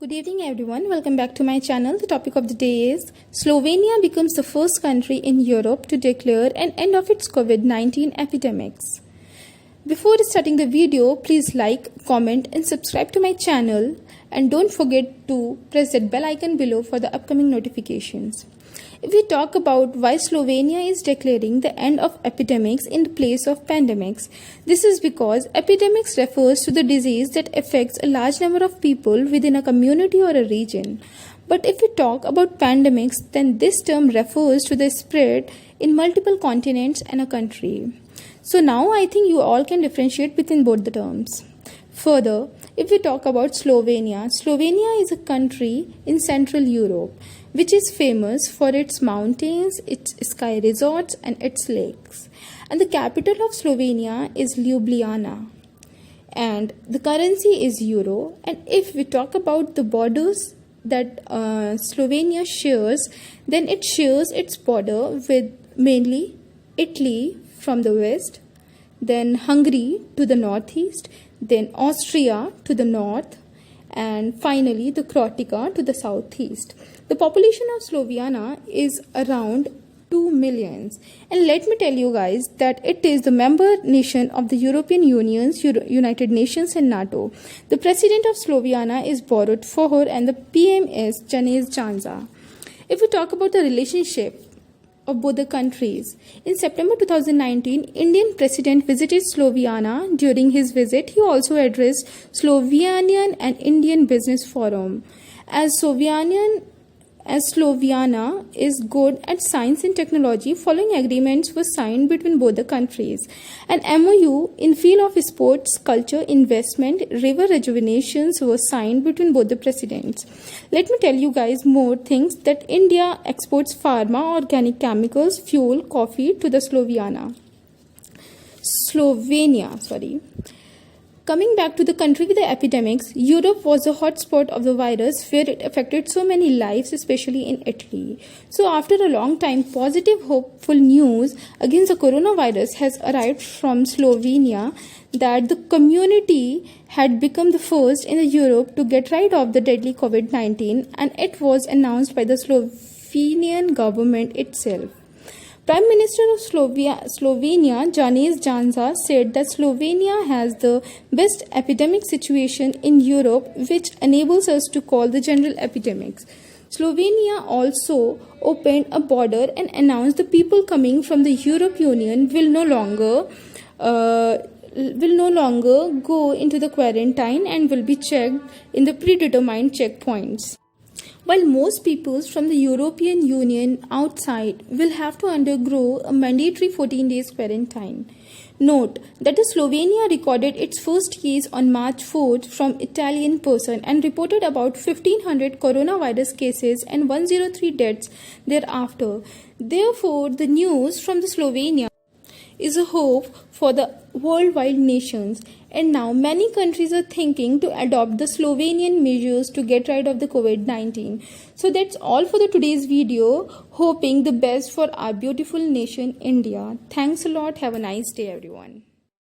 Good evening everyone, welcome back to my channel. The topic of the day is Slovenia becomes the first country in Europe to declare an end of its COVID-19 epidemics. Before starting the video, please like, comment and subscribe to my channel and don't forget to press that bell icon below for the upcoming notifications. If we talk about why Slovenia is declaring the end of epidemics in the place of pandemics, this is because epidemics refers to the disease that affects a large number of people within a community or a region. But if we talk about pandemics, then this term refers to the spread in multiple continents and a country. So now I think you all can differentiate between both the terms. Further, if we talk about Slovenia, Slovenia is a country in Central Europe, which is famous for its mountains, its ski resorts and its lakes. And the capital of Slovenia is Ljubljana. And the currency is euro. And if we talk about the borders that Slovenia shares, then it shares its border with mainly Italy from the west, then Hungary to the northeast, then Austria to the north, and finally the Croatia to the southeast. The population of Slovenia is around 2 millions. And let me tell you guys that it is the member nation of the European Union, United Nations and NATO. The president of Slovenia is Borut Pahor and the PM is Janez Janša. If we talk about the relationship of both the countries, in September 2019, Indian President visited Slovenia. During his visit, he also addressed Slovenian and Indian Business Forum. As Slovenia is good at science and technology, following agreements were signed between both the countries. An MOU in field of sports, culture, investment, river rejuvenations were signed between both the presidents. Let me tell you guys more things that India exports pharma, organic chemicals, fuel, coffee to the Slovenia. Coming back to the country with the epidemics, Europe was a hotspot of the virus where it affected so many lives, especially in Italy. So after a long time, positive, hopeful news against the coronavirus has arrived from Slovenia that the community had become the first in Europe to get rid of the deadly COVID-19, and it was announced by the Slovenian government itself. Prime Minister of Slovenia, Janez Janša, said that Slovenia has the best epidemic situation in Europe, which enables us to call the general epidemics. Slovenia also opened a border and announced the people coming from the European Union will no longer go into the quarantine and will be checked in the predetermined checkpoints. While most peoples from the European Union outside will have to undergo a mandatory 14 days quarantine. Note that the Slovenia recorded its first case on March 4th from Italian person and reported about 1500 coronavirus cases and 103 deaths thereafter. Therefore, the news from the Slovenia is a hope for the worldwide nations, and now many countries are thinking to adopt the Slovenian measures to get rid of the COVID-19. So that's all for the today's video. Hoping the best for our beautiful nation India. Thanks a lot. Have a nice day everyone.